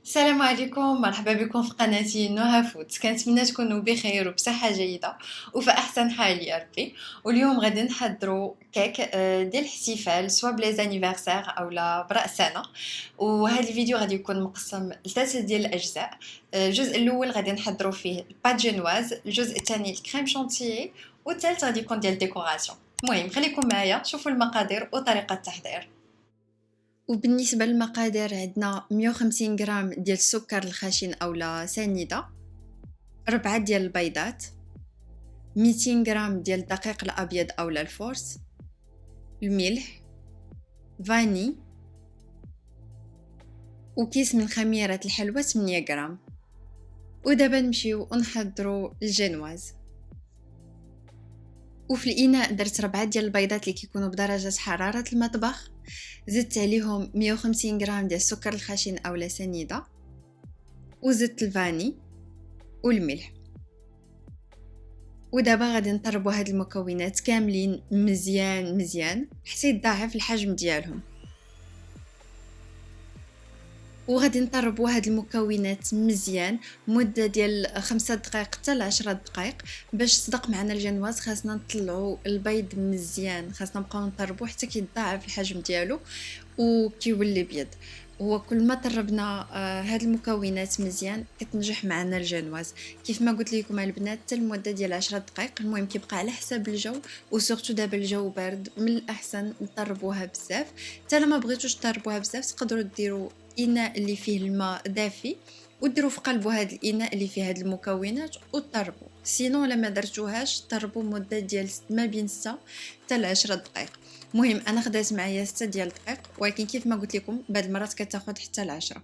السلام عليكم، مرحبا بكم في قناتي نهى فود. كنتمنى تكونوا بخير وبصحة جيدة وفي أحسن حال يا ربي. واليوم غادي نحضروا كيك ديال الاحتفال سواء بليزانيفرسير أو لا برأس سنة. وهذا الفيديو غادي يكون مقسم لثلاثة ديال الأجزاء. الجزء الأول غادي نحضروا فيه البات جينواز، الجزء الثاني الكريم شانتيي، والثالث غادي يكون ديال الديكوراسيون. المهم خليكم معايا شوفوا المقادير وطريقة التحضير. وبالنسبة للمقادير عندنا 150 غرام ديال السكر الخشن أولا سنيدة، 4 ديال البيضات، 200 غرام ديال الدقيق الأبيض أولا الفورس، الملح، فاني، وكيس من خميرة الحلوى 8 غرام. ودابا نمشيو ونحضروا الجنواز. وفي الإناء درت 4 ديال البيضات اللي كيكونوا بدرجة حرارة المطبخ، زدت عليهم 150 غرام ديال السكر الخشن أولا سنيدة، وزدت الفاني والملح. ودابا غادي نطربوا هاد المكونات كاملين مزيان حتى يتضاعف الحجم ديالهم. وغادي نطربوا هاد المكونات مزيان مده ديال 5 دقائق حتى ل 10 دقائق باش تصدق معنا الجنواز. خاصنا نطلعوا البيض مزيان، خاصنا نبقاو نطربوه حتى كيتضاعف الحجم ديالو وكيولي بيض. وكل ما طربنا هاد المكونات مزيان كتنجح معنا الجنواز. كيف ما قلت لكم البنات حتى المده ديال 10 دقائق. المهم كيبقى على حساب الجو، وسورتو دابا الجو بارد، من الاحسن نطربوها بزاف. حتى لما بغيتوش تطربوها بزاف تقدروا ديروا اناء اللي فيه الماء دافي وديروا في قلبه هذا الاناء اللي فيه هاد المكونات وطربوا. سينو لما درتوهاش طربوا مده ديال ما بين 6 حتى ل 10 دقائق. مهم انا خدات معايا 6 ديال الدقائق، ولكن كيف ما قلت لكم بعض المرات كتاخذ حتى ل 10.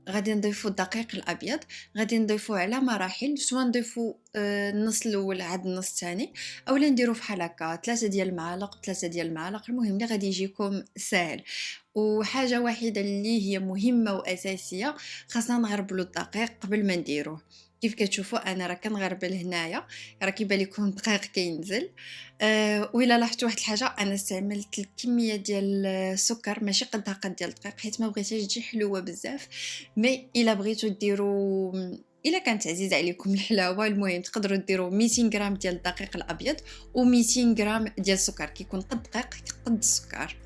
غادي نضيفوا الدقيق الابيض، غادي نضيفوه على مراحل، سواء نضيفوا النص الاول عاد النص الثاني، اولا نديروا بحال هكا 3 ديال المعالق 3 ديال المعالق. المهم اللي غادي يجيكم ساهل. وحاجه واحده اللي هي مهمه واساسيه، خاصنا نغربلوا الدقيق قبل ما نديروه. كيف كتشوفوا انا راه كنغربل هنايا، راه كيبان لكم الدقيق كينزل. وإلا لاحظتوا واحد الحاجه، انا استعملت الكميه ديال السكر ماشي قدها قد ديال الدقيق، حيت ما بغيتهاش تجي حلوه بزاف. مي الا بغيتو ديروا، الا كانت عزيزه عليكم الحلاوه، المهم تقدروا ديروا 200 غرام ديال الدقيق الابيض و200 غرام ديال السكر، كيكون قد الدقيق قد السكر.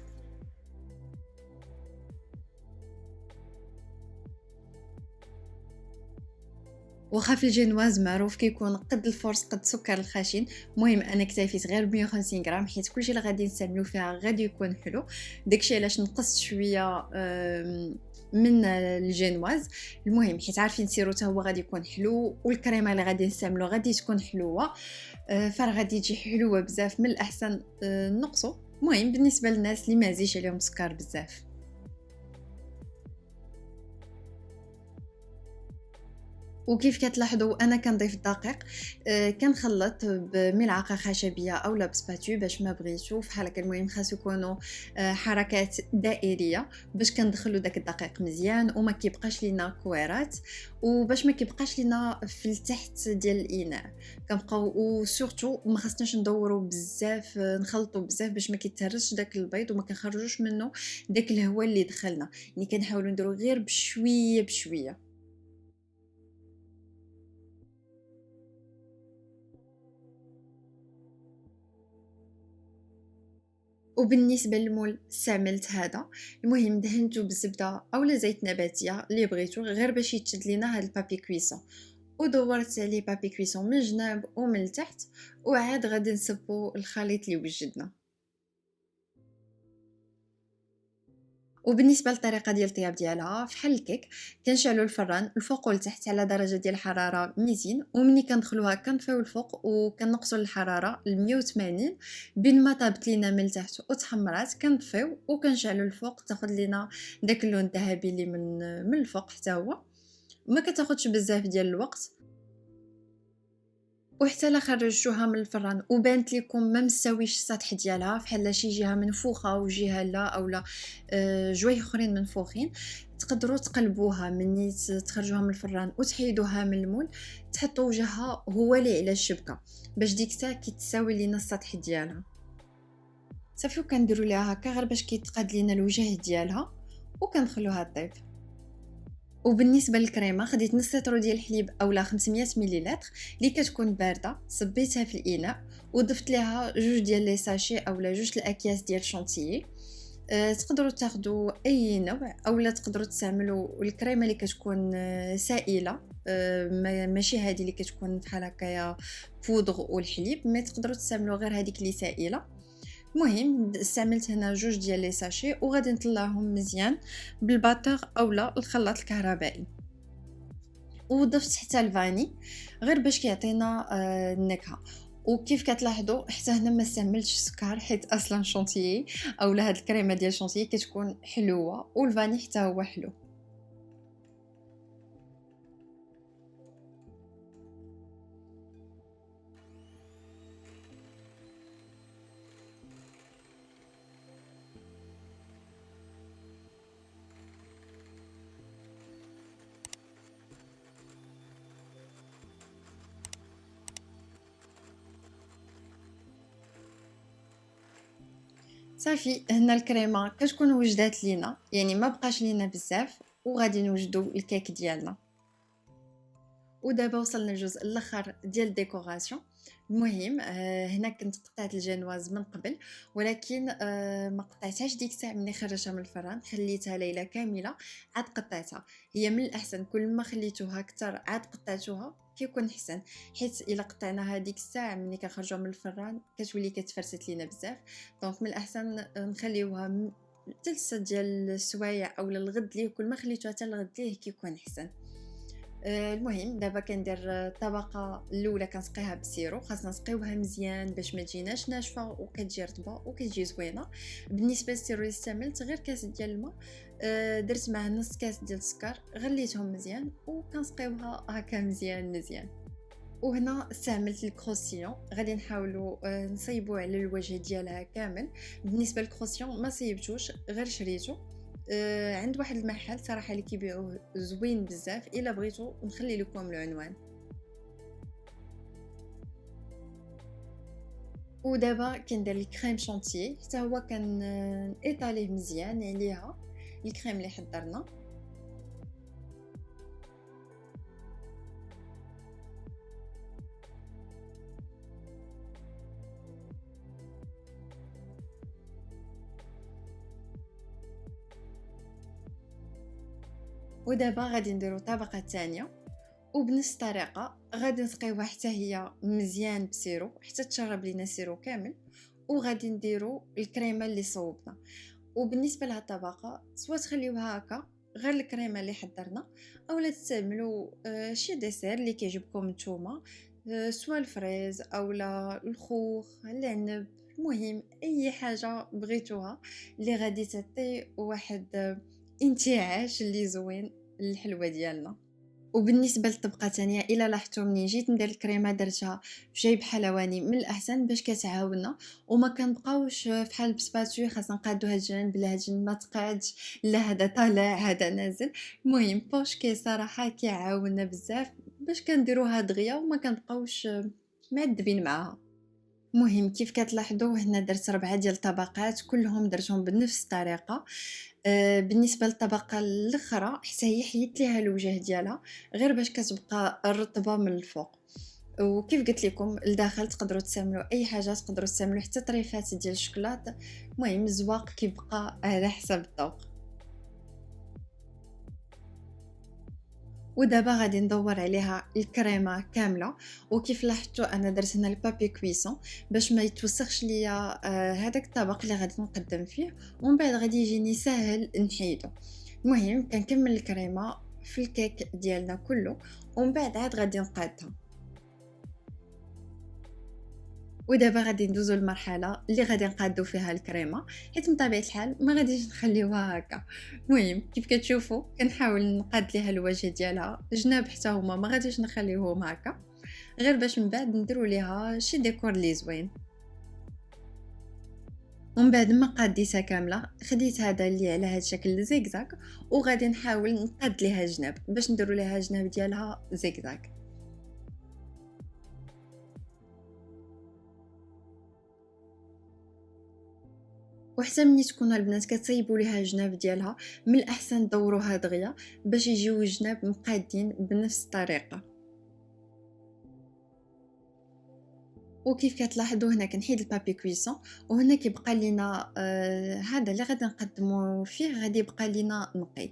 واخا في الجنواز معروف كيكون قد الفورس قد السكر الخشن. المهم انا اكتفيت غير ب 150 غرام حيت كلشي اللي غادي نستعملو فيها غادي يكون حلو. داكشي علاش نقصت شويه من الجنواز. المهم حيت عارفين سيرو حتى هو غادي يكون حلو، والكريمه اللي غادي نستعملو غادي تكون حلوه. فراه غادي تجي حلوه بزاف. من الاحسن نقصو. المهم بالنسبه للناس اللي ما عزيش عليهم سكر بزاف. وكيف كتلاحظوا انا كنضيف الدقيق، كنخلط بملعقه خشبيه اولا بسباتو باش ما بغيتو فحال هكا. المهم خاصو يكونوا حركات دائريه باش كندخلوا داك الدقيق مزيان وما كيبقاش لينا كويرات، وباش ما كيبقاش لينا في التحت ديال الاناء. كنبقاو وسورتو ما خصناش ندوروا بزاف، نخلطوا بزاف باش ما كيتهرسش داك البيض وما كنخرجوش منه داك الهواء اللي دخلنا. يعني كنحاولوا نديروا غير بشويه بشويه. وبالنسبه للمول استعملت هذا. المهم دهنته بالزبده اولا زيت نباتيه اللي بغيتو، غير باش يتشد لينا هاد البابي كويسون. ودورت عليه بابي كويسون من الجناب ومن التحت، وعاد غادي نصبو الخليط اللي وجدنا. وبالنسبه للطريقه ديال الطياب ديالها فحال الكيك، كنشعلوا الفران الفوق والتحت على درجه ديال الحراره 200، ومني كندخلوها كنطفيو الفوق وكنقصوا الحراره ل 180. بين ما طابت لينا من التحت وتحمرات كنطفيو وكنشعلوا الفوق تاخذ لينا داك اللون الذهبي اللي من الفوق حتى هو. ما كتاخذش بزاف ديال الوقت. وحتى لا خرجتوها من الفران وبانت لكم ما مستويش السطح ديالها، بحال شي جهه منفوخه وجهه لا، اولا جوايه اخرين منفوخين، تقدروا تقلبوها مني تخرجوها من الفران وتحيدوها من المول، تحطوا وجهها هو اللي على الشبكه باش ديك الساعه كيتساوي لينا السطح ديالها. صافي كنديروا ليها هكا غير باش كيتقاد لينا الوجه ديالها. وكندخلوها طيب. وبالنسبة للكريمة خديت نص لتر ديال الحليب اولا 500 مليلتر اللي كتكون باردة، صبيتها في الاناء وضفت ليها جوج ديال لي ساشي اولا جوج الاكياس ديال شونتيي. تقدروا تاخذوا اي نوع اولا تقدروا تستعملوا الكريمه اللي كتكون سائله، ماشي هذه اللي كتكون بحال هكايا بودغ والحليب، ما تقدروا تستعملوا غير هذيك اللي سائله. المهم استعملت هنا جوج ديال لي ساشي وغادي نطلعهم مزيان بالباتور اولا الخلاط الكهربائي. وضفت حتى الفاني غير باش كيعطينا النكهه. وكيف كتلاحظوا حتى هنا ما استعملتش السكر حيت اصلا شونتيي اولا هاد الكريمه ديال شونتيي كتكون حلوه والفاني حتى هو حلو. صافي هنا الكريمه كتكون وجدات لينا، يعني ما بقاش لينا بزاف وغادي نوجدوا الكيك ديالنا. ودابا وصلنا للجزء الاخر ديال الديكوراسيون. المهم هنا كنت قطعت الجنواز من قبل، ولكن ما قطعتهاش ديك الساعه ملي خرجتها من الفران، خليتها ليله كامله عاد قطعتها. هي من الاحسن كل ما خليتوها اكثر عاد قطعتوها كيكون احسن، حيت الا قطعناها ديك الساعه ملي كنخرجوها من الفران كتولي كتفرست لينا بزاف. دونك من الاحسن نخليوها 3 ديال السوايع اولا الغد ليه، كل ما خليتوها حتى الغد ليه كيكون احسن. المهم دابا كندير الطبقه الاولى كنسقيها بالسيرو، خاصنا نسقيوها مزيان باش ما تجيناش ناشفه وكتجي رطبه وكتجي زوينه. بالنسبه للسيرو اللي استعملت غير كاس ديال الماء، درت معاه نص كاس ديال السكر، غليتهم مزيان وكنسقيوها هكا مزيان. وهنا استعملت الكروسيون، غادي نحاولوا نصيبوا على الوجه ديالها كامل. بالنسبه للكروسيون ما صيبتوش غير شريته عند واحد المحل صراحه اللي كيبيعوه زوين بزاف، الا بغيتو نخلي لكم العنوان. ودابا كندير الكريم شونتيي حتى هو كان ايطاليه مزيان عليها الكريم اللي حضرنا. ودابا غادي نديرو طبقه ثانيه وبنفس الطريقه غادي نسقيوها حتى هي مزيان بسيرو حتى تشرب لينا السيرو كامل، وغادي نديرو الكريمه اللي صوبنا. وبالنسبه لهاد الطبقه سواء تخليوها هكا غير الكريمه اللي حضرنا اولا تستعملوا شي ديسير اللي كيعجبكم نتوما، سواء الفريز اولا الخوخ العنب، المهم اي حاجه بغيتوها اللي غادي تعطي واحد انتعاش اللي زوين للحلوه ديالنا. وبالنسبه للطبقه الثانيه الا لاحظتوا منين جيت ندير الكريمه درتها بجيب حلواني من الاحسن باش كتعاوننا وما كنبقاوش فحال بسباتوي خاصنا نقادو هاد الجنب لا هاد الجنب ما تقادش لا هذا طالع هذا نازل. المهم بوشكي صراحه كيعاوننا بزاف باش كنديروها دغيا وما كنبقاوش معذبين معاها. مهم كيف كتلاحظوا هنا درت 4 ديال الطبقات كلهم درتهم بنفس الطريقه. بالنسبه للطبقه الاخرى حتى هي حيدت ليها الوجه ديالها غير باش كتبقى الرطبه من الفوق. وكيف قلت لكم لداخل تقدروا تستعملوا اي حاجه، تقدروا تستعملوا حتى طريفات ديال الشوكولاته، المهم الزواق كيبقى على حسب الذوق. ودابا غادي ندور عليها الكريمه كامله، وكيف لاحظتوا انا درت هنا البابي كويسون باش ما يتوسخش ليا هذاك الطبق اللي غادي نقدم فيه، ومن بعد غادي يجيني ساهل نحيدو. المهم كنكمل الكريمه في الكيك ديالنا كله ومن بعد عاد غادي نقادها. ودابا غادي ندوزو للمرحله اللي غادي نقادو فيها الكريمه، حيت من طبيعه الحال ما غاديش نخليوها هكا. المهم كيف كتشوفوا كنحاول نقاد ليها الوجه ديالها، الجناب حتى هما ما غاديش نخليوهم هكا غير باش من بعد نديروا ليها شي ديكور لي زوين. ومن بعد ما قاديتها كامله خديت هذا اللي على هذا الشكل زيكزاك وغادي نحاول نقاد ليها الجناب باش نديروا ليها الجناب ديالها زيكزاك. وحتى ملي تكونوا البنات كطيبوا ليها الجناب ديالها، من الأحسن دوروها دغيا باش يجيو الجناب مقادين بنفس الطريقة. وكيف كتلاحظوا هنا كنحيد البابي كويسون، وهنا كيبقى لينا هذا اللي غادي نقدموا فيه غادي يبقى لينا نقي.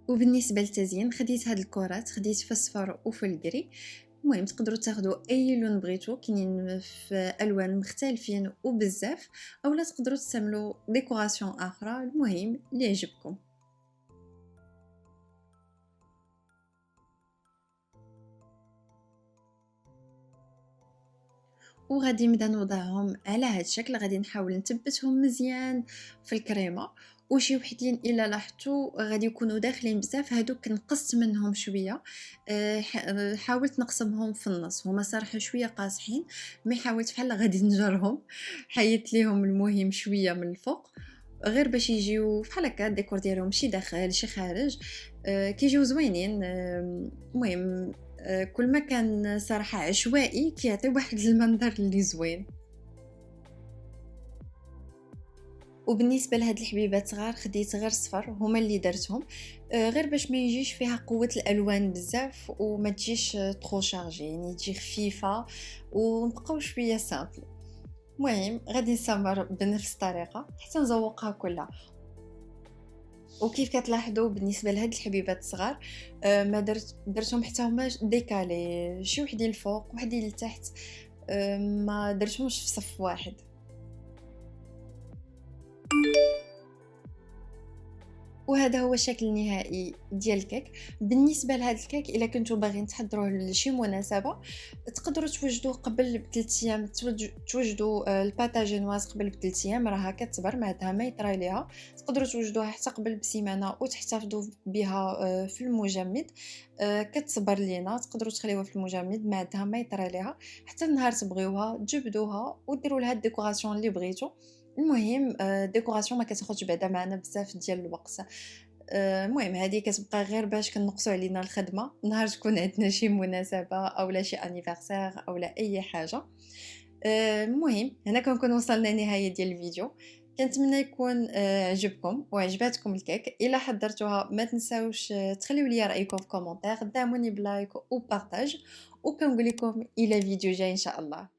وبالنسبه للتزيين خديت هاد الكرات، خديت في الصفر وفي الكري. المهم تقدروا تاخذوا اي لون بغيتو، كاينين في الوان مختلفين وبزاف، اولا تقدروا تستعملوا ديكوراسيون اخرى، المهم اللي يعجبكم. وغادي نبدا نوضعهم على هاد الشكل، غادي نحاول نثبتهم مزيان في الكريمه. وشي وحدين الا لاحظتوا غادي يكونوا داخلين بزاف، هادوك نقصت منهم شويه. حاولت نقسمهم في النص، هما صراحه شويه قاصحين، مي حاولت بحال غادي نجرهم، حيدت ليهم المهم شويه من الفوق، غير باش يجيو بحال هكا الديكور ديالهم شي داخل شي خارج. كيجيو زوينين. المهم كل ما كان صراحة عشوائي كيعطي واحد المنظر اللي زوين. وبالنسبة لهاد الحبيبات صغار خديت غير صفر، هما اللي درتهم غير باش ما يجيش فيها قوة الالوان بزاف وما تجيش ترو شارجي، يعني تجي خفيفة ونبقاو شوية سامبل. المهم غادي نستمر بنفس الطريقة حتى نزوقها كلها. وكيف كتلاحظوا بالنسبه لهاد الحبيبات الصغار ما درتهم حتى هما ديكالي، شي وحدين الفوق وحدين لتحت، ما درتهمش في صف واحد. وهذا هو الشكل النهائي ديال الكيك. بالنسبه لهذا الكيك الا كنتو باغيين تحضروه لشي مناسبه تقدروا توجدوه قبل ب3 ايام، توجدوا الباتا جينواز قبل ب3 ايام، راها كتصبر ما عندها ما يطرى ليها. تقدروا توجدوها حتى قبل بسيمانه وتحتفظوا بها في المجمد، كتصبر لينا. تقدروا تخليوها في المجمد ما عندها ما يطرى ليها حتى النهار تبغيوها تجبدوها وديروا لها الديكوراسيون اللي بغيتو. المهم الديكوراسيون ما كتاخذش بعدا معنا بزاف ديال الوقت. المهم هذه كتبقى غير باش كنقصوا علينا الخدمه نهار تكون عندنا شي مناسبه اولا شي انيفرسير اولا اي حاجه. المهم هنا كنكون وصلنا لنهايه ديال الفيديو. كنتمنى يكون عجبكم وعجباتكم الكيك. الا حضرتوها ما تنساوش تخليو لي رايكم في كومونتير، دعموني بلايك وبارطاج، وكنقول لكم الى فيديو جاي ان شاء الله.